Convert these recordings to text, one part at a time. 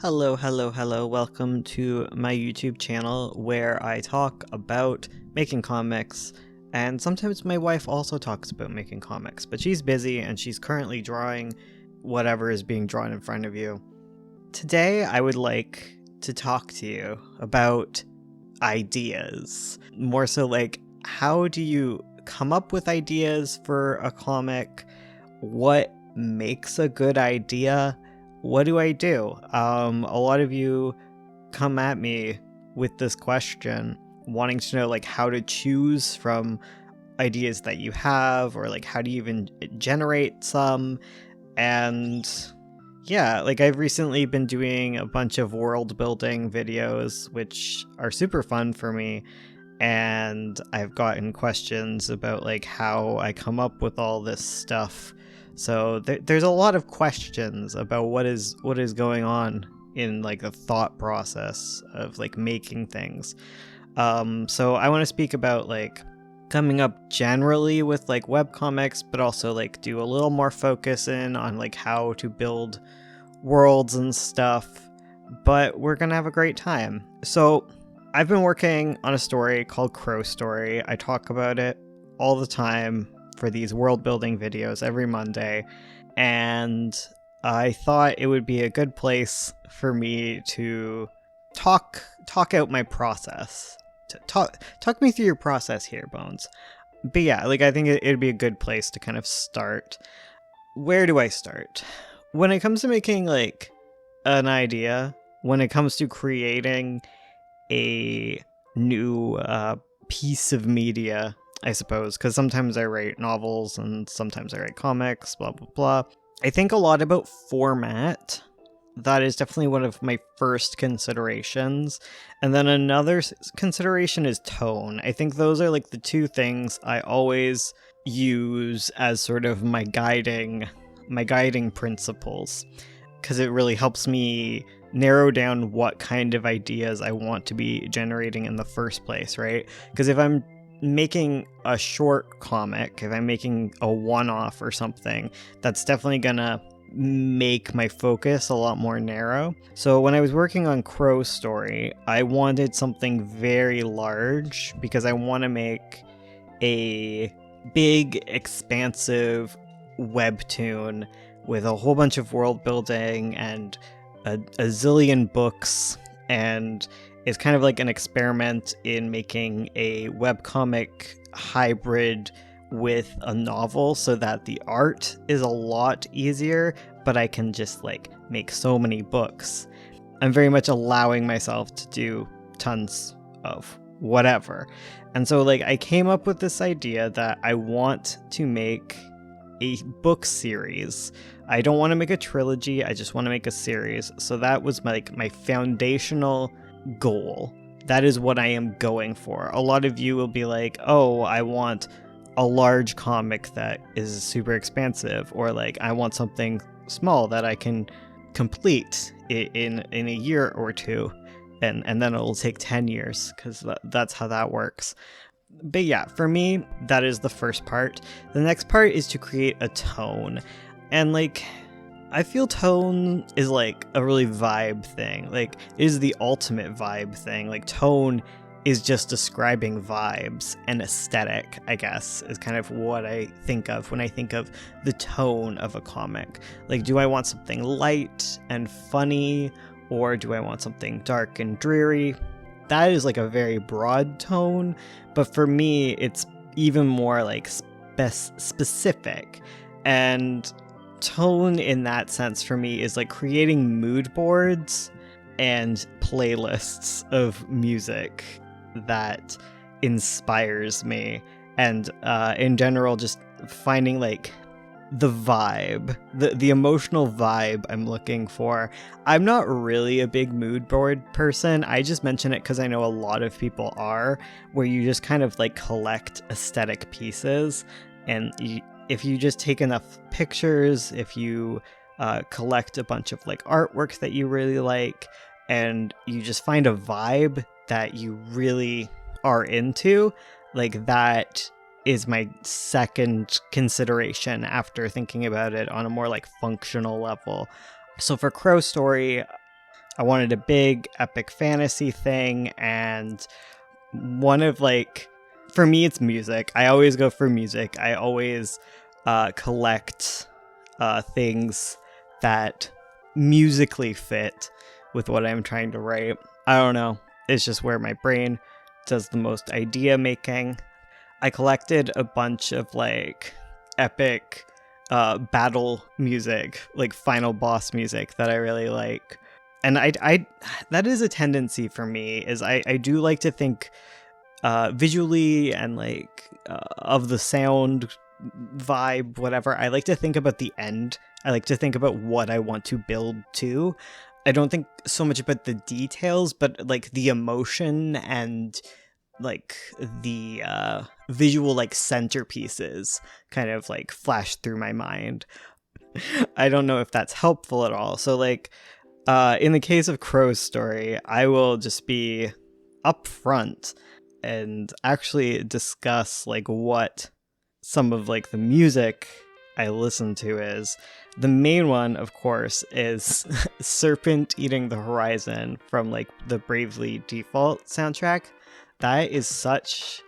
Hello, hello, hello. Welcome to my YouTube channel where I talk about making comics, and sometimes my wife also talks about making comics, but she's busy and she's currently drawing whatever is being drawn in front of you. Today, I would like to talk to you about ideas. More so, like, how do you come up with ideas for a comic? What makes a good idea? What do I do? A lot of you come at me with this question, wanting to know like how to choose from ideas that you have, or like how do you even generate some. And yeah, like I've recently been doing a bunch of world building videos, which are super fun for me. And I've gotten questions about like how I come up with all this stuff. So there's a lot of questions about what is going on in like the thought process of like making things. So I want to speak about like coming up generally with like webcomics, but also like do a little more focus in on like how to build worlds and stuff. But we're gonna have a great time. So I've been working on a story called Crow Story. I talk about it all the time for these world building videos every Monday, and I thought it would be a good place for me to talk out my process. To talk me through your process here, Bones. But yeah, like I think it'd be a good place to kind of start. Where do I start? When it comes to making like an idea, when it comes to creating a new piece of media, I suppose, because sometimes I write novels and sometimes I write comics, blah, blah, blah. I think a lot about format. That is definitely one of my first considerations. And then another consideration is tone. I think those are like the two things I always use as sort of my guiding principles, because it really helps me narrow down what kind of ideas I want to be generating in the first place, right? Because if I'm making a short comic, if I'm making a one-off or something, that's definitely gonna make my focus a lot more narrow. So when I was working on Crow Story, I wanted something very large because I want to make a big, expansive webtoon with a whole bunch of world building and a zillion books, and it's kind of like an experiment in making a webcomic hybrid with a novel so that the art is a lot easier, but I can just like make so many books. I'm very much allowing myself to do tons of whatever. And so like I came up with this idea that I want to make a book series. I don't want to make a trilogy, I just want to make a series. So that was my foundational goal. That is what I am going for. A lot of you will be like, oh, I want a large comic that is super expansive, or like I want something small that I can complete in a year or two, and then it'll take 10 years, because that's how that works. But yeah, for me, that is the first part. The next part is to create a tone. And like, I feel tone is like a really vibe thing. Like, it is the ultimate vibe thing. Like, tone is just describing vibes, and aesthetic, I guess, is kind of what I think of when I think of the tone of a comic. Like, do I want something light and funny, or do I want something dark and dreary? That is like a very broad tone, but for me, it's even more like specific. And tone in that sense for me is like creating mood boards and playlists of music that inspires me, and in general just finding like the vibe, the emotional vibe I'm looking for. I'm not really a big mood board person. I just mention it because I know a lot of people are, where you just kind of like collect aesthetic pieces, and if you just take enough pictures, if you collect a bunch of like artwork that you really like, and you just find a vibe that you really are into, like that is my second consideration after thinking about it on a more like functional level. So for Crow Story, I wanted a big epic fantasy thing, and one of like, for me it's music. I always go for music. I always collect things that musically fit with what I'm trying to write. I don't know. It's just where my brain does the most idea making. I collected a bunch of like epic battle music, like final boss music that I really like. And I that is a tendency for me, is I do like to think visually and like of the sound vibe, whatever. I like to think about the end. I like to think about what I want to build to. I don't think so much about the details, but like the emotion and like the visual like centerpieces kind of like flash through my mind. I don't know if that's helpful at all. So like in the case of Crow's story, I will just be upfront and actually discuss like what some of like the music I listen to is. The main one, of course, is Serpent Eating the Horizon from like the Bravely Default soundtrack. That is such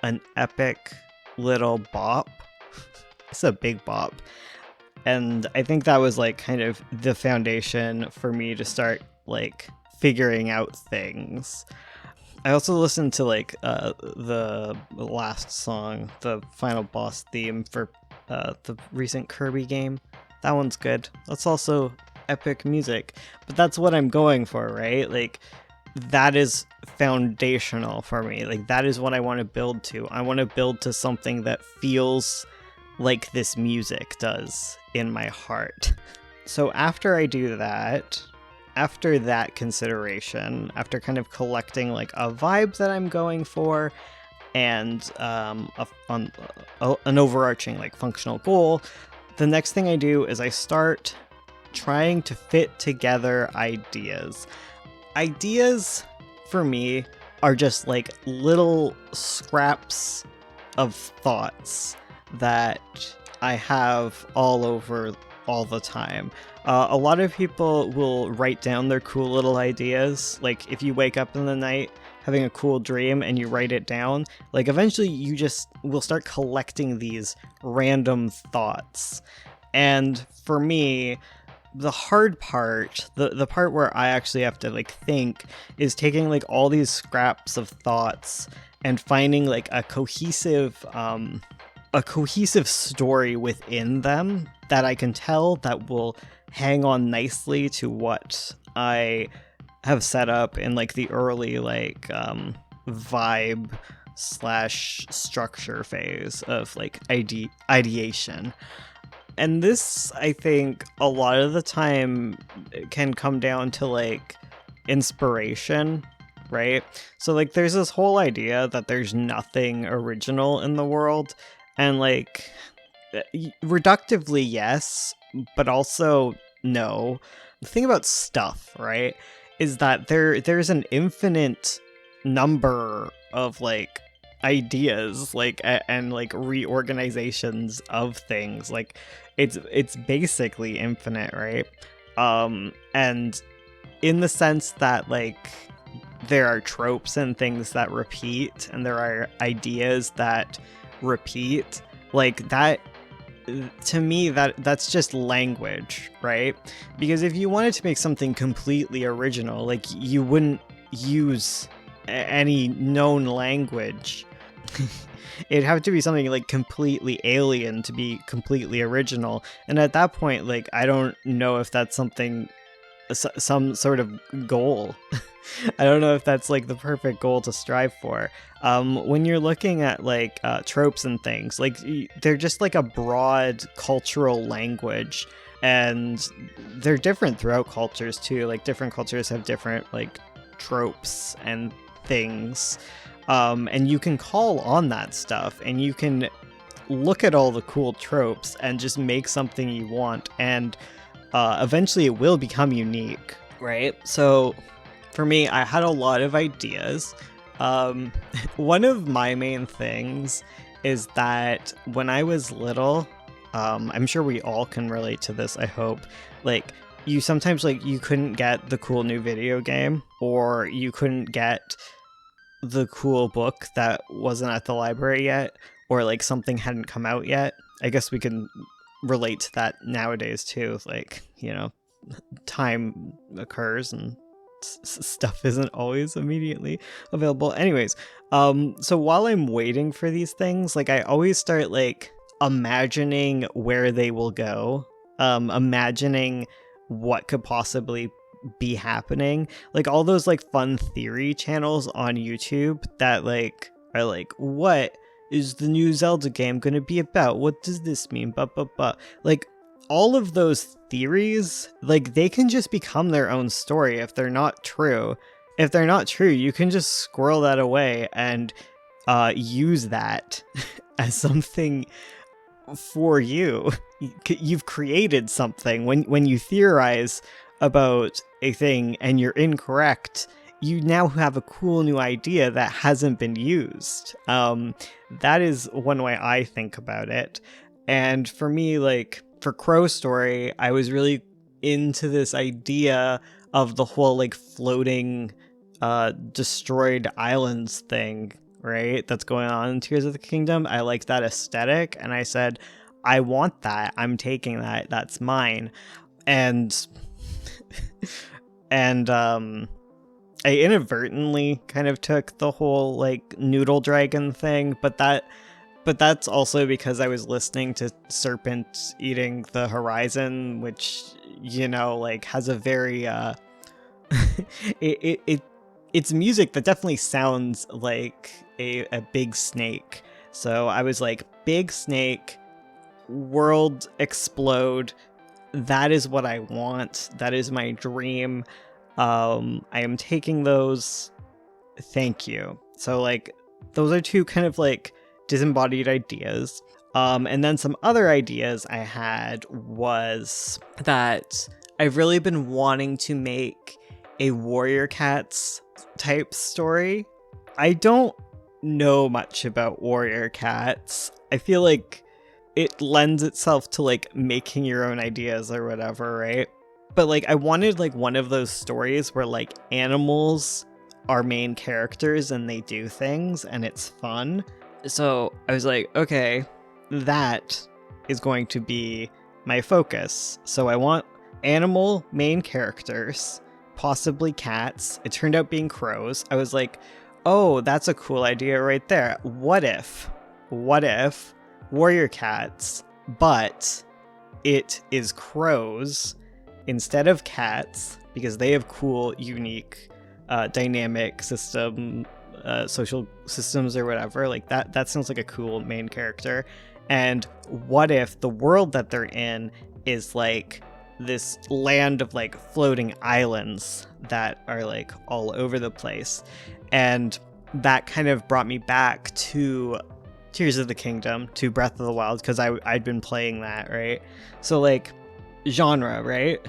an epic little bop. It's a big bop. And I think that was like kind of the foundation for me to start like figuring out things. I also listened to like the last song, the final boss theme for the recent Kirby game. That one's good. That's also epic music. But that's what I'm going for, right? Like, that is foundational for me. Like, that is what I want to build to. I want to build to something that feels like this music does in my heart. So after I do that, after that consideration, after kind of collecting like a vibe that I'm going for and an overarching like functional goal, the next thing I do is I start trying to fit together ideas. Ideas for me are just like little scraps of thoughts that I have all over all the time. A lot of people will write down their cool little ideas. Like if you wake up in the night having a cool dream and you write it down, like eventually you just will start collecting these random thoughts. And for me, the hard part, the part where I actually have to like think, is taking like all these scraps of thoughts and finding like a cohesive story within them that I can tell that will hang on nicely to what I have set up in like the early like vibe / structure phase of like ideation. And this, I think, a lot of the time can come down to like inspiration, right? So like there's this whole idea that there's nothing original in the world, and like reductively yes, but also no. The thing about stuff, right, is that there's an infinite number of like ideas, like and like reorganizations of things. Like it's basically infinite, right? And in the sense that like there are tropes and things that repeat, and there are ideas that repeat, like that, to me, that's just language, right? Because if you wanted to make something completely original, like you wouldn't use any known language. It'd have to be something like completely alien to be completely original. And at that point, like, I don't know if that's something, some sort of goal. I don't know if that's like the perfect goal to strive for. When you're looking at like tropes and things, like they're just like a broad cultural language, and they're different throughout cultures too. Like different cultures have different like tropes and things. And you can call on that stuff, and you can look at all the cool tropes and just make something you want, and eventually it will become unique, right? So for me, I had a lot of ideas. One of my main things is that when I was little, I'm sure we all can relate to this, I hope, like you sometimes like you couldn't get the cool new video game, or you couldn't get the cool book that wasn't at the library yet, or like something hadn't come out yet. I guess we can relate to that nowadays too. Like, you know, time occurs and stuff isn't always immediately available. Anyways, so while I'm waiting for these things, like I always start like imagining where they will go, imagining what could possibly be happening. Like all those like fun theory channels on YouTube that like are like, what is the new Zelda game going to be about? What does this mean? Like all of those theories, like they can just become their own story if they're not true. If they're not true, you can just squirrel that away and use that as something for you. You've created something. When you theorize about a thing and you're incorrect, you now have a cool new idea that hasn't been used. That is one way I think about it. And for me, like for Crow Story, I was really into this idea of the whole like floating destroyed islands thing, right? That's going on in Tears of the Kingdom. I like that aesthetic, and I said, I want that. I'm taking that. That's mine. And I inadvertently kind of took the whole like noodle dragon thing, but that's also because I was listening to Serpent Eating the Horizon, which, you know, like has a very it's music that definitely sounds like a big snake. So I was like, big snake, world explode. That is what I want. That is my dream. I am taking those. Thank you. So like those are two kind of like disembodied ideas. And then some other ideas I had was that I've really been wanting to make a Warrior Cats type story. I don't know much about Warrior Cats. I feel like it lends itself to like making your own ideas or whatever, right? But like I wanted like one of those stories where like animals are main characters and they do things and it's fun. So I was like, okay, that is going to be my focus. So I want animal main characters, possibly cats. It turned out being crows. I was like, oh, that's a cool idea right there. What if Warrior Cats, but it is crows instead of cats, because they have cool, unique, dynamic system, social systems or whatever. Like that sounds like a cool main character. And what if the world that they're in is like this land of like floating islands that are like all over the place? And that kind of brought me back to Tears of the Kingdom, to Breath of the Wild, because I'd been playing that, right? So like genre, right?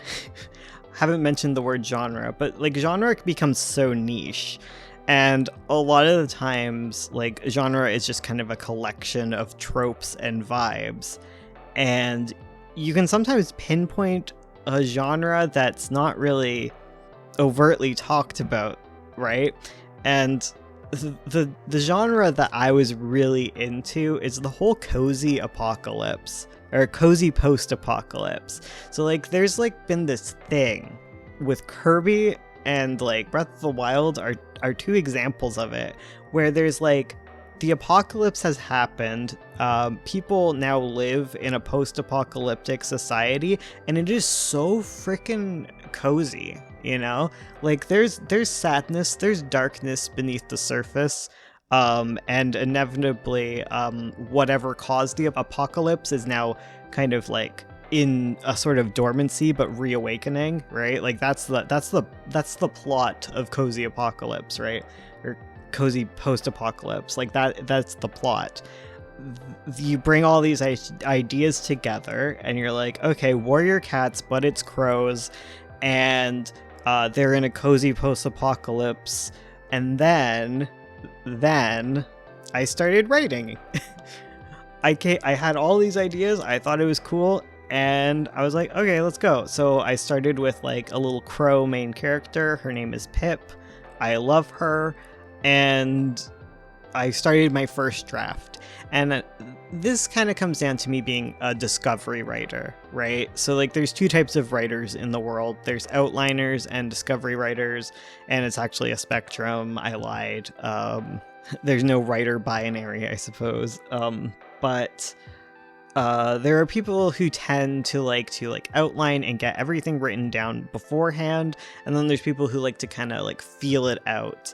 Haven't mentioned the word genre, but like genre becomes so niche. And a lot of the times, like, genre is just kind of a collection of tropes and vibes. And you can sometimes pinpoint a genre that's not really overtly talked about, right? And the genre that I was really into is the whole cozy apocalypse, or cozy post-apocalypse. So, like, there's, like, been this thing with Kirby and, like, Breath of the Wild are two examples of it, where there's, like, the apocalypse has happened, people now live in a post-apocalyptic society, and it is so freaking cozy, you know? Like, there's sadness, there's darkness beneath the surface, and inevitably, whatever caused the apocalypse is now kind of, like, in a sort of dormancy but reawakening, right? Like that's the plot of cozy apocalypse, right? Or cozy post-apocalypse. Like that's the plot. You bring all these ideas together and you're like, okay, warrior cats, but it's crows, and they're in a cozy post-apocalypse. And then I started writing. I had all these ideas. I thought it was cool. And I was like, okay, let's go. So I started with like a little crow main character. Her name is Pip. I love her. And I started my first draft. And this kind of comes down to me being a discovery writer, right? So like there's two types of writers in the world. There's outliners and discovery writers, and it's actually a spectrum. I lied. There's no writer binary, I suppose. But there are people who tend to like outline and get everything written down beforehand, and then there's people who like to kind of like feel it out.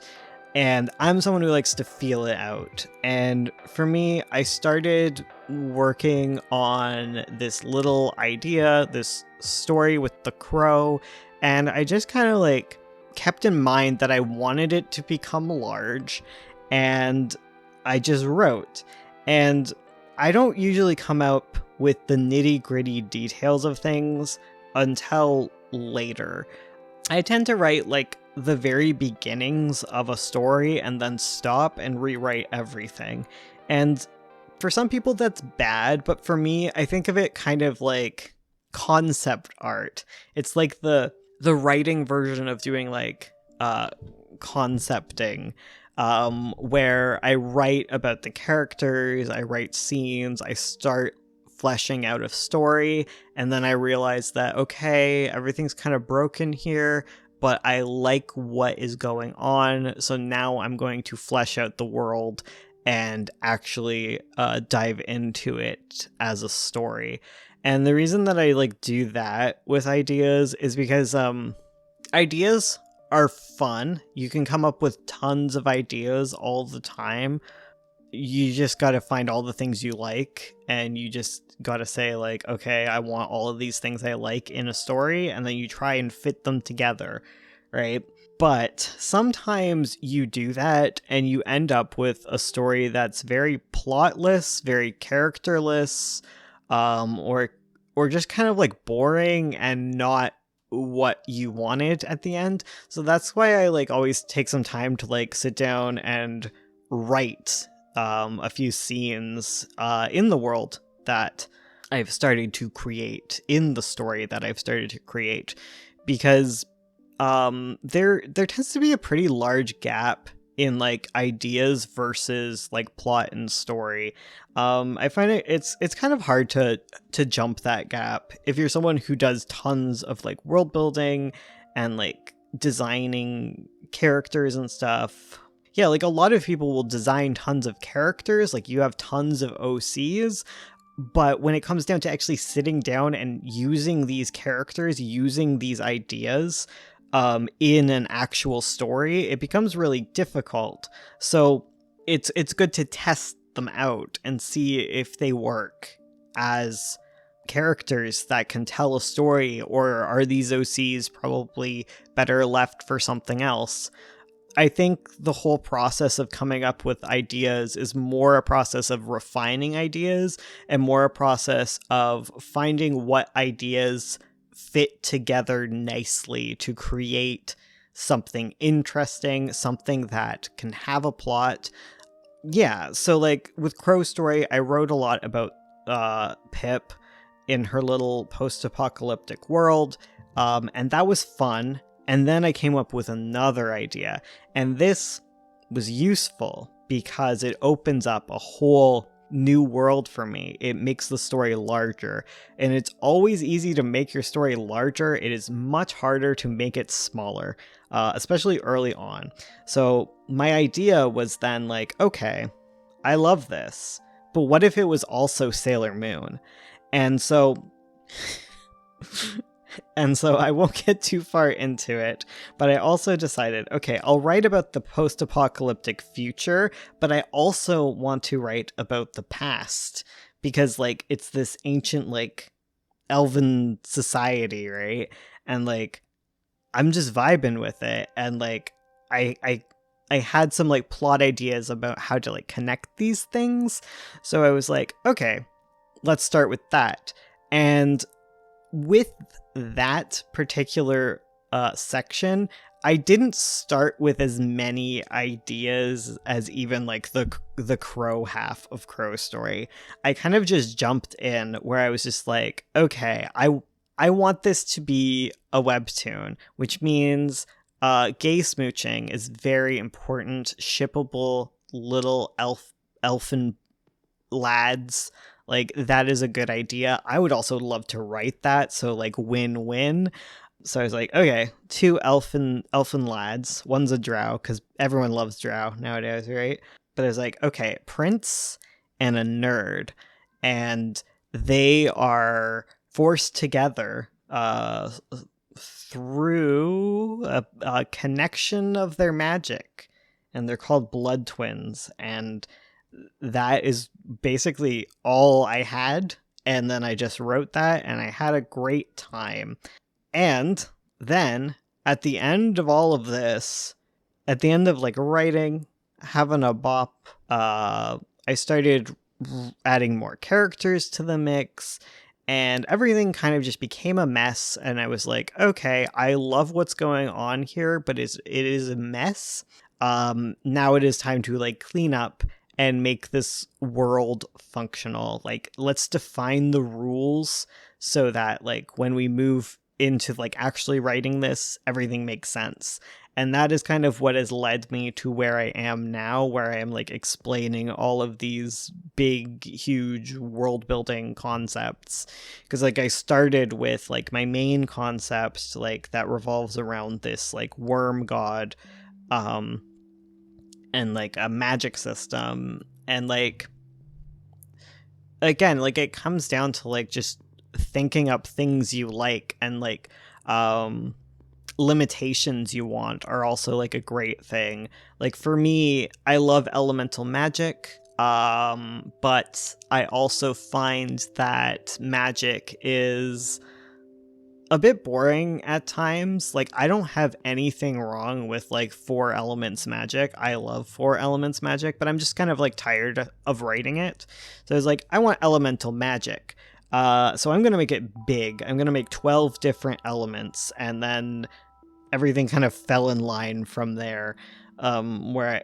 And I'm someone who likes to feel it out. And for me, I started working on this little idea, this story with the crow, and I just kind of like kept in mind that I wanted it to become large, and I just wrote. And I don't usually come up with the nitty-gritty details of things until later. I tend to write like the very beginnings of a story and then stop and rewrite everything. And for some people that's bad, but for me, I think of it kind of like concept art. It's like the writing version of doing like concepting, where I write about the characters, I write scenes, I start fleshing out a story, and then I realize that, okay, everything's kind of broken here, but I like what is going on, so now I'm going to flesh out the world and actually dive into it as a story. And the reason that I like do that with ideas is because ideas are fun. You can come up with tons of ideas all the time. You just got to find all the things you like, and you just got to say like, okay, I want all of these things I like in a story, and then you try and fit them together, right? But sometimes you do that and you end up with a story that's very plotless, very characterless, or just kind of like boring and not what you wanted at the end. So that's why I like always take some time to like sit down and write a few scenes in the world that I've started to create, in the story that I've started to create, because there tends to be a pretty large gap in like ideas versus like plot and story. I find it's kind of hard to jump that gap if you're someone who does tons of like world building and like designing characters and stuff. Yeah, like a lot of people will design tons of characters, like you have tons of OCs, but when it comes down to actually sitting down and using these characters, using these ideas in an actual story, it becomes really difficult. So it's good to test them out and see if they work as characters that can tell a story, or are these OCs probably better left for something else. I think the whole process of coming up with ideas is more a process of refining ideas and more a process of finding what ideas fit together nicely to create something interesting, something that can have a plot. Yeah, so like with Crow's story, I wrote a lot about Pip in her little post-apocalyptic world, and that was fun. And then I came up with another idea, and this was useful because it opens up a whole new world for me. It makes the story larger, and it's always easy to make your story larger. It is much harder to make it smaller, especially early on. So my idea was then like, okay, I love this, but what if it was also Sailor Moon? And so I won't get too far into it, but I also decided, okay, I'll write about the post-apocalyptic future, but I also want to write about the past, because like it's this ancient like elven society, right? And like I'm just vibing with it, and like I had some like plot ideas about how to like connect these things. So I was like, okay, let's start with that. And with that particular section, I didn't start with as many ideas as even like the Crow half of Crow Story. I kind of just jumped in where I was just like, okay, I want this to be a webtoon, which means gay smooching is very important. Shippable little elfin lads, like that is a good idea. I would also love to write that, so like win-win. So I was like, okay, two elfin lads. One's a drow, because everyone loves drow nowadays, right? But I was like, okay, prince and a nerd, and they are forced together through a connection of their magic, and they're called blood twins. And that is basically all I had. And then I just wrote that, and I had a great time. And then at the end of all of this, at the end of like writing, having a bop, I started adding more characters to the mix, and everything kind of just became a mess. And I was like, okay, I love what's going on here, but it is a mess. Now it is time to like clean up and make this world functional. Like, let's define the rules so that like when we move into like actually writing this, everything makes sense. And that is kind of what has led me to where I am now, where I am like explaining all of these big, huge world building concepts. Because like I started with like my main concept, like that revolves around this like worm god, and like a magic system. And like, again, like it comes down to like just thinking up things you like, and like limitations you want are also like a great thing. Like for me, I love elemental magic, but I also find that magic is a bit boring at times. Like I don't have anything wrong with like 4 elements magic. I love 4 elements magic, but I'm just kind of like tired of writing it. So I was like, I want elemental magic. So I'm going to make it big. I'm going to make 12 different elements, and then everything kind of fell in line from there, where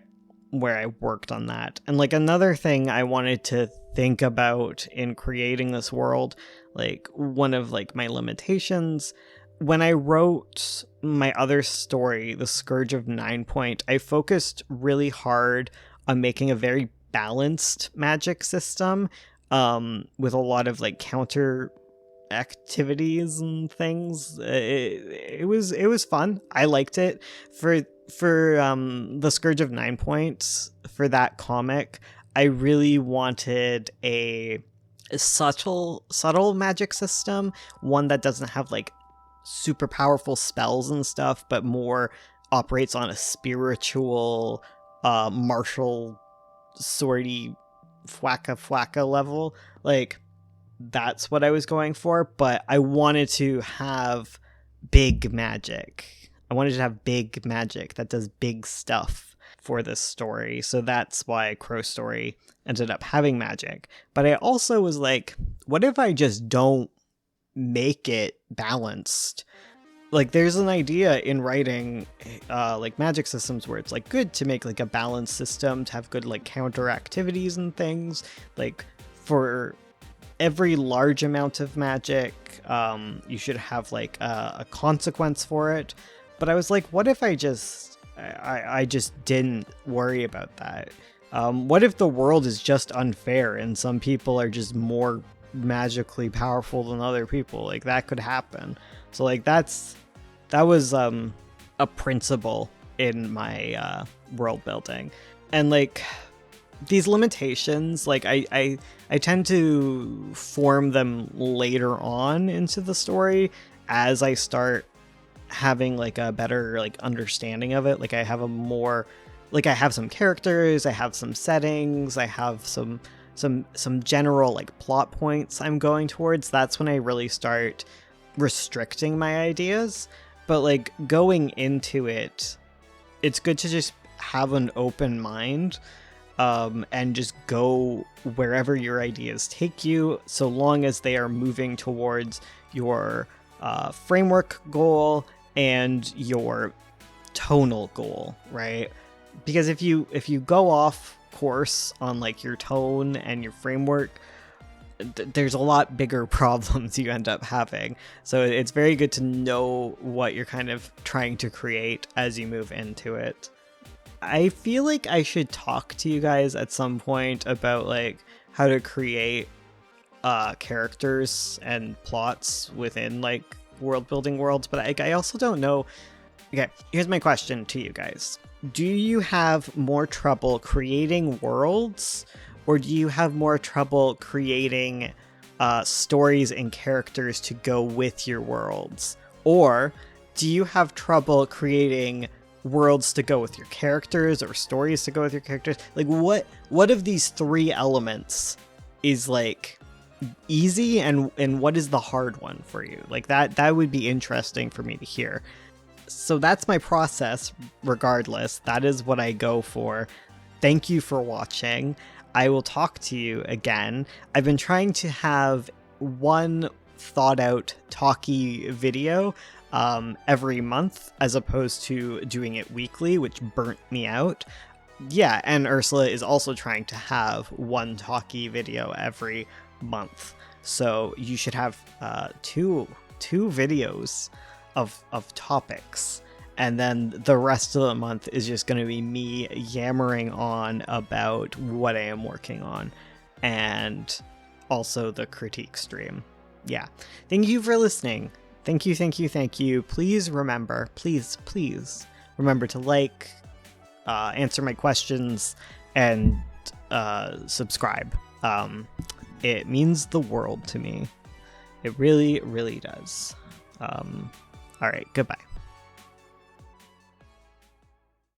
I worked on that. And like another thing I wanted to think about in creating this world, like one of like my limitations, when I wrote my other story, The Scourge of 9 Point, I focused really hard on making a very balanced magic system, with a lot of like counter activities and things. It was fun. I liked it. For The Scourge of 9 Points, for that comic, I really wanted a subtle magic system, one that doesn't have like super powerful spells and stuff, but more operates on a spiritual, martial, swordy, fwacka level. Like that's what I was going for, but I wanted to have big magic. I wanted to have big magic that does big stuff for this story. So that's why Crow Story ended up having magic. But I also was like, what if I just don't make it balanced? Like there's an idea in writing like magic systems where it's like good to make like a balanced system, to have good like counter activities and things. Like for every large amount of magic, you should have like a consequence for it. But I was like, what if I just didn't worry about that? What if the world is just unfair and some people are just more magically powerful than other people? Like that could happen. So like that was a principle in my world building. And like these limitations, like I tend to form them later on into the story as I start having like a better like understanding of it. Like I have I have some characters, I have some settings, I have some general like plot points I'm going towards. That's when I really start restricting my ideas. But like going into it, it's good to just have an open mind, and just go wherever your ideas take you, so long as they are moving towards your framework goal and your tonal goal, right? Because if you go off course on like your tone and your framework, there's a lot bigger problems you end up having. So it's very good to know what you're kind of trying to create as you move into it. I feel like I should talk to you guys at some point about like how to create characters and plots within like world building worlds, but I also don't know. Okay, here's my question to you guys. Do you have more trouble creating worlds, or do you have more trouble creating stories and characters to go with your worlds? Or do you have trouble creating worlds to go with your characters or stories to go with your characters? Like what of these three elements is like easy and what is the hard one for you? Like that would be interesting for me to hear. So that's my process regardless. That is what I go for. Thank you for watching. I will talk to you again. I've been trying to have one thought out talky video every month as opposed to doing it weekly, which burnt me out. Yeah, and Ursula is also trying to have one talky video every month. So you should have two videos of topics, and then the rest of the month is just going to be me yammering on about what I am working on and also the critique stream. Yeah, thank you for listening. Thank you. Please remember to like, answer my questions, and subscribe. It means the world to me. It really, really does. All right, goodbye.